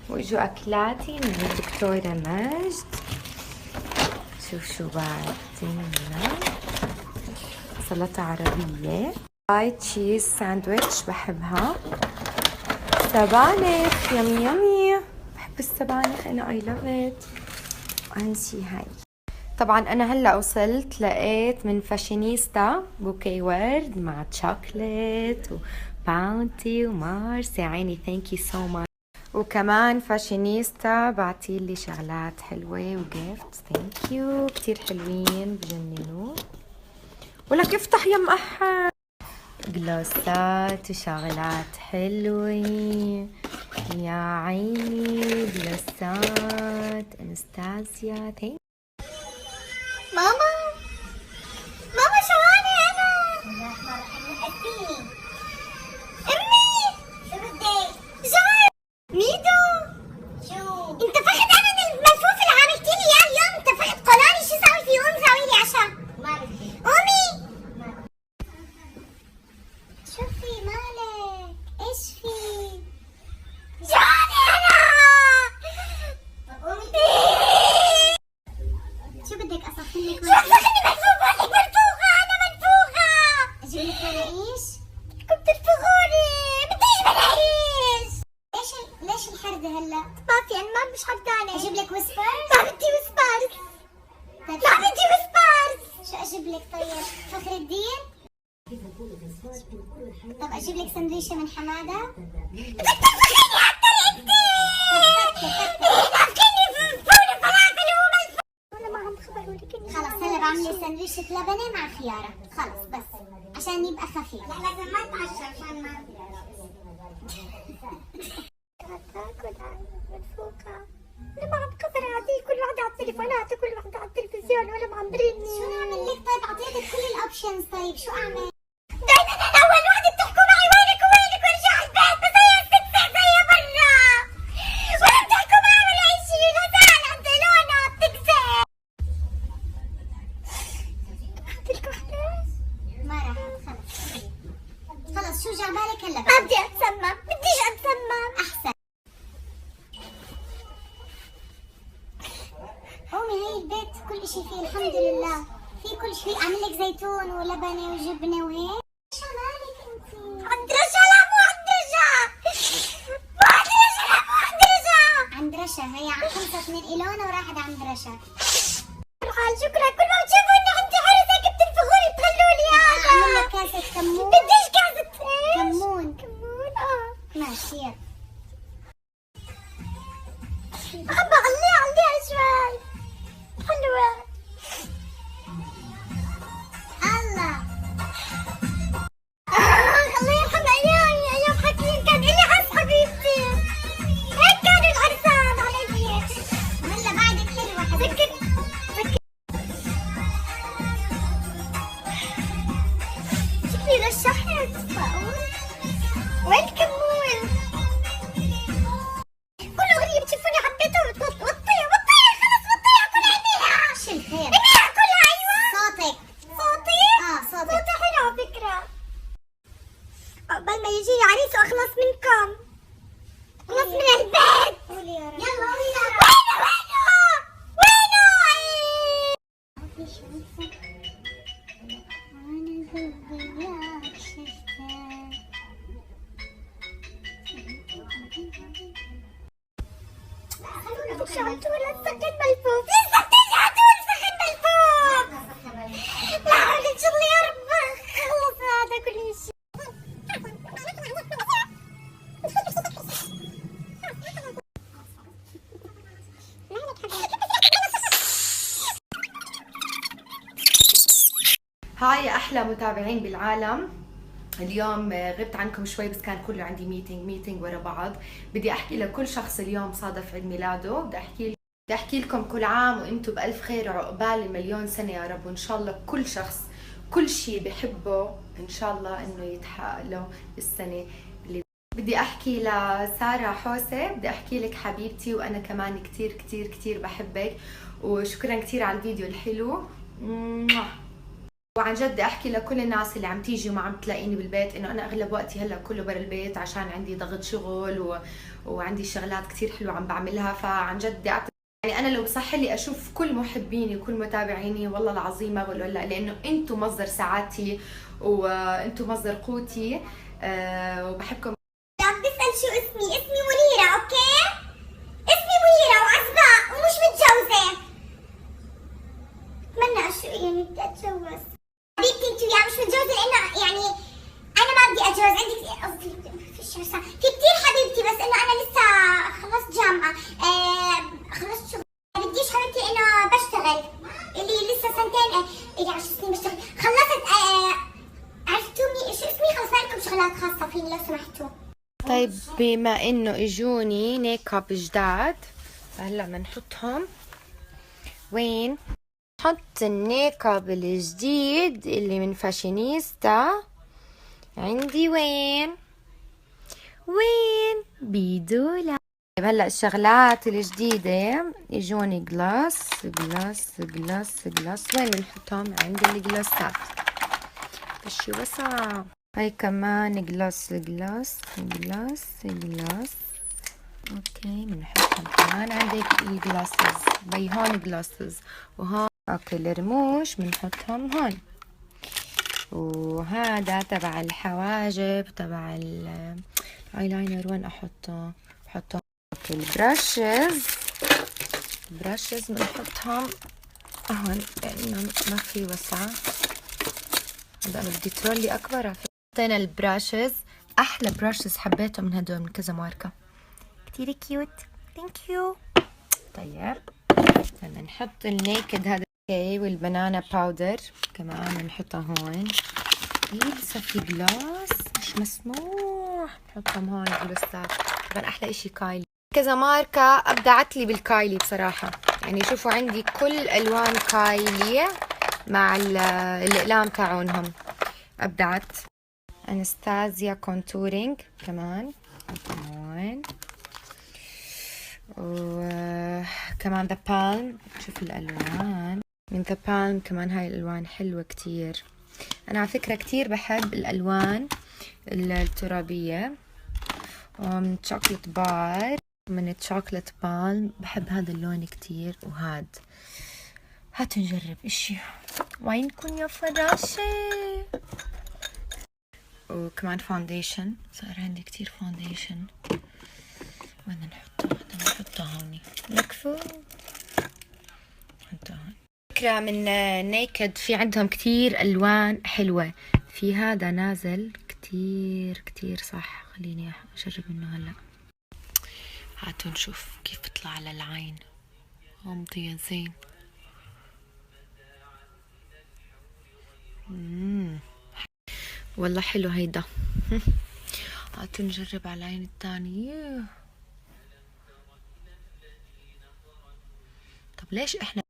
واجوا اكلاتي من الدكتورة مجد. شوف شو بعد عندنا سلطة عربية، هاي تشيز ساندويتش بحبها، سبانخ يمي يمي، بحب السبانخ انا، اي لاف ات. انسي هاي. طبعا انا هلا وصلت لقيت من فاشينيستا بوكي ورد مع تشوكلت وباونتي ومارس، يا عيني ثانك يو سو ماتش. وكمان فاشينيستا بعتيلي شغلات حلوة وجيفت، ثانك يو، كتير حلوين بجننوا. ولك افتح يا مأحد، جلوسات وشغلات حلوة يا عيني، جلوسات انستازيا ثانك. ماما ماما شواني انا. حبيني امي. شو بدك؟ جاي ميدو. شو انت فاخد انا من الملفوف اللي عملتي لي اياه اليوم؟ انت فاخد قولاني شو ساوي فيه؟ قوم ساوي لي عشاء. ما بدي. قومي. شو في مالك؟ ايش في؟ جاني انا. قومي. شو بدك اصفي لك؟ شو اصفيني منفوخة؟ لك منفوخة، انا منفوخة. اجيب لك مناقيش؟ بدكم تنفخوني، بديش مناقيش. ليش الحردة هلا؟ ما في، انا ما مش حردانة. اجيب لك ويسبرز؟ ما بدي ويسبرز. ما بدي ويسبرز. شو اجيب لك طيب؟ فخر الدين؟ طب اجيب لك سندويشة من حمادة؟ بدك تنفخيني اكثر انت. نافخيني فول وفلافل وملفوف. انا ما عم خبروني. خلص هلا بعمل لي سندويشة لبنة مع خيارة، خلص بس عشان يبقى خفيف. لا لازم ما اتعشى عشان ما تاكل منفوخة. انا ما عم خبر عادي، كل وحدة على التليفونات وكل وحدة على التلفزيون ولا معبريني. شو نعمل لك طيب؟ اعطيتك كل الاوبشنز، طيب شو اعمل؟ دايما انا اول وحدة بتحكوا معي وينك وينك وارجع البيت، بس هي بتكسع زي برا ولا بتحكوا معي ولا اي شيء. غزال عند لونا بتكسع. اعطيك وحدة؟ ما راح خلص. خلص شو جعبالك هلا؟ ما بدي اتسمم، بديش اتسمم. احسن. قومي، هي البيت كل اشي فيه الحمد لله، في كل شيء. اعمل لك زيتون ولبنه وجبنه وهيك. شو مالك انت؟ عند رشا. لا مو عند رشا، مو عند رشا، لا مو عند رشا. عند رشا هي خلصت من إلونا وراحت عند رشا. الحال شكرا. كل ما بتشوفوني عند حارس هيك بتنفخوني بتخلوني هذا. اعمل لك كاسه كمون. بديش كاسه كمون. كمون ماشي يلا. حبة عليها شوي حلوة. الله الله يرحم ايام حكيم، كان إلي حس حبيبتي، هيك كانوا العرسان علي. هلا بعدك حلوة حبيبتي. شكلي رشحت. معقول؟ وين الكمون؟ كل أغنية بتشوفوني حبيتها وطيها خلص وطيها كلها ارميها. شو الخير؟ ارميها كلها. أيوة صوتك. صوتي؟ صوتك. صوتي حلو على فكرة. عقبال ما يجي عريس وأخلص منكم، خلص من البيت. قولي يا رب. يلا قولي يا رب. وينه؟ في شمسك وانا زوياك شفتك. شعتوا لا تسخن ملفوف. لسه بتجعتوا سخن ملفوف. لا حول ان شاء الله يا رب خلص هذا كل شيء. هاي احلى متابعين بالعالم. اليوم غبت عنكم شوي بس كان كله عندي ميتينج ورا بعض. بدي احكي لكل شخص اليوم صادف عيد ميلاده، بدي احكي لكم كل عام وانتم بالف خير وعقبال المليون سنه يا رب، وان شاء الله كل شخص كل شيء بحبه ان شاء الله انه يتحقق له السنه اللي. بدي احكي لسارة حوسه، بدي احكي لك حبيبتي وانا كمان كثير كثير كثير بحبك، وشكرا كثير على الفيديو الحلو. وعن جد بدي احكي لكل الناس اللي عم تيجي وما عم تلاقيني بالبيت انه انا اغلب وقتي هلا كله برا البيت عشان عندي ضغط شغل وعندي شغلات كثير حلوه عم بعملها. فعن جد بدي اعطي يعني انا لو بصح لي اشوف كل محبيني وكل متابعيني والله العظيم ما بقول لا، لانه انتم مصدر سعادتي وانتم مصدر قوتي. وبحبكم. عم بسأل شو اسمي منيرة. اوكي اسمي منيرة وعزباء ومش متجوزة. بتمنى يعني بدي اتجوز. حبيبتي انت وياه مش متجوزة لانه يعني انا ما بدي اتجوز. عندي قصدي في كثير حبيبتي بس انه انا لسه خلصت جامعة. خلصت شغل. بديش حبيبتي انه بشتغل اللي لسه سنتين اللي 10 سنين بشتغل. خلصت عرفتوني شو اسمي. خلص ما لكم شغلات خاصة فيني لو سمحتوا. طيب بما انه اجوني ميك اب جداد هلا بنحطهم وين؟ نحط الميك اب الجديد اللي من فاشينيستا. عندي وين بدولا. هلا الشغلات الجديدة اجوني جلاس. وين بنحطهم؟ عند الجلاسات. فشي وسع. هاي كمان جلاس. اوكي بنحطهم كمان عندك الجلاسز. بي هون جلاسز وهون. اوكي الرموش بنحطهم هون. وهذا تبع الحواجب تبع الايلاينر. وين احطه؟ بحطه. اوكي البراشز بنحطهم هون لانه ما في وسع. هذا انا بدي ترولي اكبر. حطينا البراشز. احلى براشز حبيتهم من هدول من كذا ماركه كتير كيوت. ثانك يو. طيب بدنا نحط النيكد هذا والبنانا باودر كمان بنحطها هون. لسه في جلاس مش مسموح نحطهم هون. جلوسات طبعا احلى اشي كايلي. كذا ماركه ابدعت لي بالكايلي بصراحه. يعني شوفوا عندي كل الوان كايلي مع الاقلام تاعونهم ابدعت. انستازيا كونتورينج كمان هون. وكمان ذا بالم. شوف الالوان من ذا بالم كمان. هاي الالوان حلوه كتير. انا على فكره كتير بحب الالوان الترابيه. ومن شوكليت بار من الشوكليت بالم بحب هذا اللون كتير. وهاد هاتوا نجرب اشي. وينكم يا فراشة؟ وكمان فاونديشن. صار عندي كتير فاونديشن. بدنا نحطها هوني. نكفو نحطها هون. فكرة من نيكد في عندهم كتير الوان حلوة. في هذا نازل كتير صح. خليني اجرب منه هلا. هاتوا نشوف كيف بيطلع على العين. مضيع زين. والله حلو هيدا. هاتوا نجرب على العين الثانية. طب ليش احنا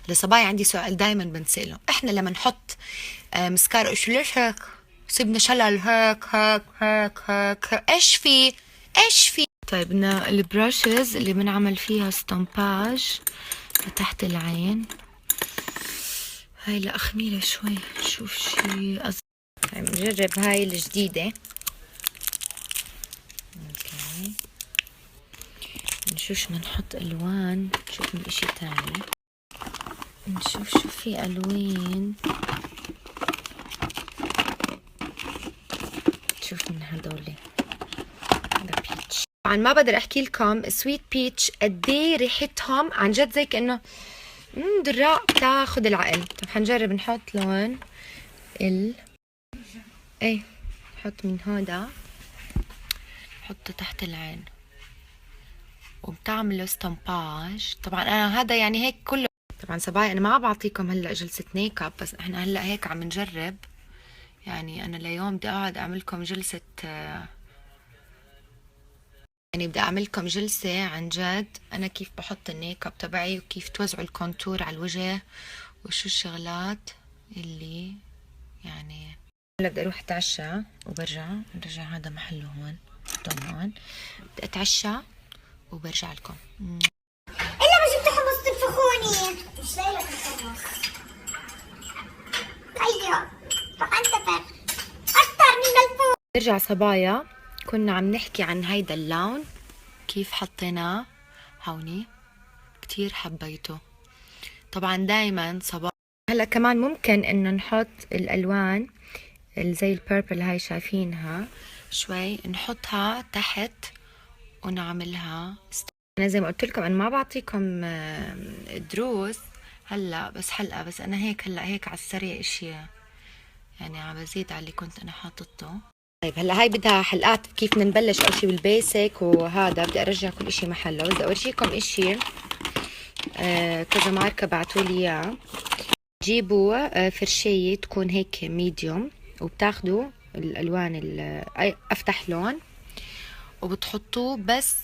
لصبايا عندي سؤال دايما بنسأله. احنا لما نحط مسكارا ليش هيك سيبنا شلل هيك ايش في. طيب بدنا البراشز اللي بنعمل فيها استمباج تحت العين. هاي لا خميلة شوي. شوف شي نجرب هاي الجديدة. اوكي نشوف شو نحط الوان. نشوف من اشي تاني. نشوف شو في الوان. شوف من هدول. هذا بيتش. طبعا ما بقدر احكي لكم سويت بيتش قديه ريحتهم عن جد زي كأنه دراء بتاخد العقل. طب حنجرب نحط لون نحط من هذا نحطه تحت العين وبتعملوا استمباج. طبعا انا هذا يعني هيك كله. طبعا صبايا انا ما بعطيكم هلا جلسة ميك اب بس احنا هلا هيك عم نجرب. يعني انا اليوم بدي اقعد اعملكم جلسة يعني بدي اعملكم جلسة عن جد انا كيف بحط الميك اب تبعي وكيف توزعوا الكونتور على الوجه وشو الشغلات اللي يعني. هلا بدي اروح اتعشى وبرجع هذا محله هون. هون بدي اتعشى وبرجع لكم. الا ما جبت حمص تنفخوني. مش لاقي لك الحمص. ايوه نرجع صبايا، كنا عم نحكي عن هيدا اللون كيف حطيناه هوني، كتير حبيته. طبعا دايما صبايا هلا كمان ممكن انه نحط الالوان اللي زي البيربل هاي شايفينها شوي، نحطها تحت ونعملها. انا زي ما قلت لكم انا ما بعطيكم دروس هلا بس حلقه، بس انا هيك هلا هيك على السريع اشي يعني عم بزيد على اللي كنت انا حاطته. طيب هلا هاي بدها حلقات كيف بدنا نبلش اول شي بالبيسك، وهذا بدي ارجع كل اشي محله. بدي اورجيكم اشي كذا ماركه بعتوا لي اياه. جيبوا فرشاية تكون هيك ميديوم، وبتاخدوا الالوان افتح لون وبتحطوه بس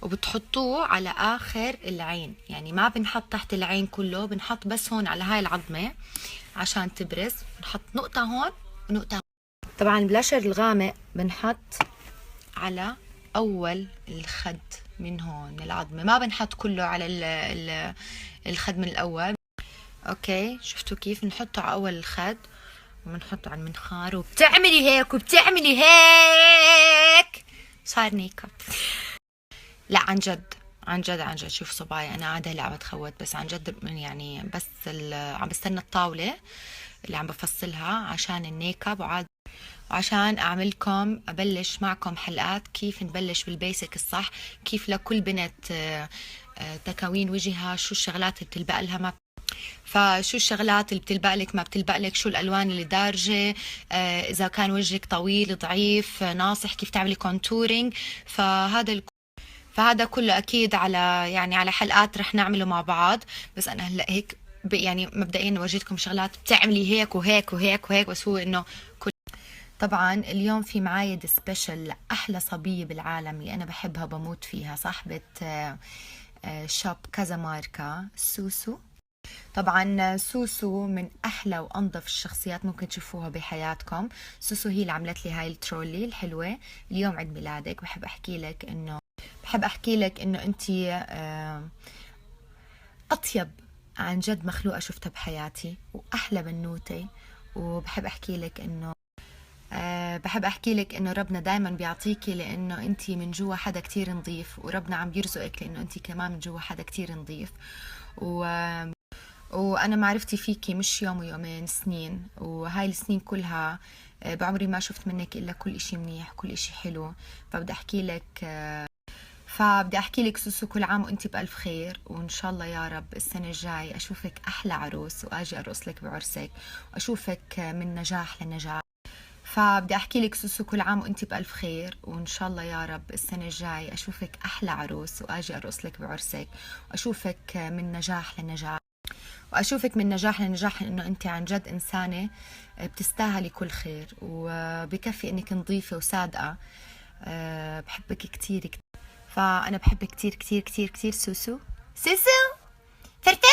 وبتحطوه على اخر العين، يعني ما بنحط تحت العين كله، بنحط بس هون على هاي العظمة عشان تبرز. بنحط نقطة هون ونقطة هون. طبعا البلاشر الغامق بنحط على اول الخد من هون من العظمة، ما بنحط كله على الخد من الاول. اوكي شفتوا كيف نحطه على اول الخد وبنحطه على المنخار، وبتعملي هيك وبتعملي هيك صار ميك اب. لا عن جد عن جد عن جد. شوف صبايا انا قاعده هلا عم بتخوت، بس عن جد يعني بس عم بستنى الطاوله اللي عم بفصلها عشان الميك اب، وعشان اعملكم ابلش معكم حلقات كيف نبلش بالبيسك الصح، كيف لكل بنت تكوين وجهها شو الشغلات اللي بتلبق لها، ما فشو الشغلات اللي بتلبق لك ما بتلبق لك، شو الالوان اللي دارجه، اذا كان وجهك طويل ضعيف ناصح كيف تعملي كونتورينج. فهذا كله اكيد على يعني على حلقات رح نعمله مع بعض. بس انا هلا هيك يعني مبدئيا ورجيتكم شغلات بتعملي هيك وهيك وهيك وهيك، بس هو انه كل. طبعا اليوم في معايا سبيشل لاحلى صبيه بالعالم اللي انا بحبها بموت فيها، صاحبه شوب كذا ماركه، سوسو. طبعا سوسو من احلى وانظف الشخصيات ممكن تشوفوها بحياتكم. سوسو هي اللي عملت لي هاي الترولي الحلوه. اليوم عيد ميلادك، بحب احكي لك انه انتي اطيب عن جد مخلوقه شفتها بحياتي، واحلى بنوته. وبحب احكي لك انه ربنا دائما بيعطيكي، لانه انتي من جوا حدا كتير نظيف، وربنا عم بيرزقك لانه انتي كمان من جوا حدا كتير نظيف. وانا معرفتي فيكي مش يوم ويومين، سنين، وهاي السنين كلها بعمري ما شفت منك الا كل اشي منيح كل اشي حلو. فبدي احكي لك سوسو، كل عام وانت بألف خير، وان شاء الله يا رب السنة الجاي اشوفك احلى عروس، واجي ارقص لك بعرسك، واشوفك من نجاح لنجاح. فبدي احكي لك سوسو، كل عام وانت بألف خير، وان شاء الله يا رب السنة الجاي اشوفك احلى عروس، واجي ارقص لك بعرسك، واشوفك من نجاح لنجاح، انه انت عن جد انسانة بتستاهلي كل خير، وبكفي انك نظيفة وصادقة. بحبك كتير كتير. فانا بحبك كتير كتير كتير كتير سوسو فرتو،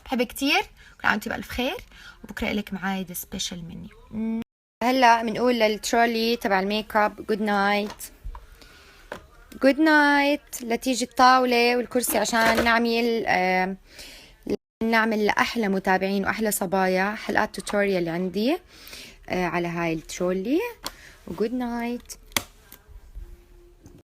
بحبك كتير. كل عام وانت بألف خير، وبكره لك معاي ذا سبيشال منيو. هلا بنقول للترولي تبع الميك اب جود نايت. جود نايت. لتيجي الطاولة والكرسي عشان نعمل لأحلى متابعين وأحلى صبايا حلقات توتوريال عندي على هاي الترولي. وجود نايت.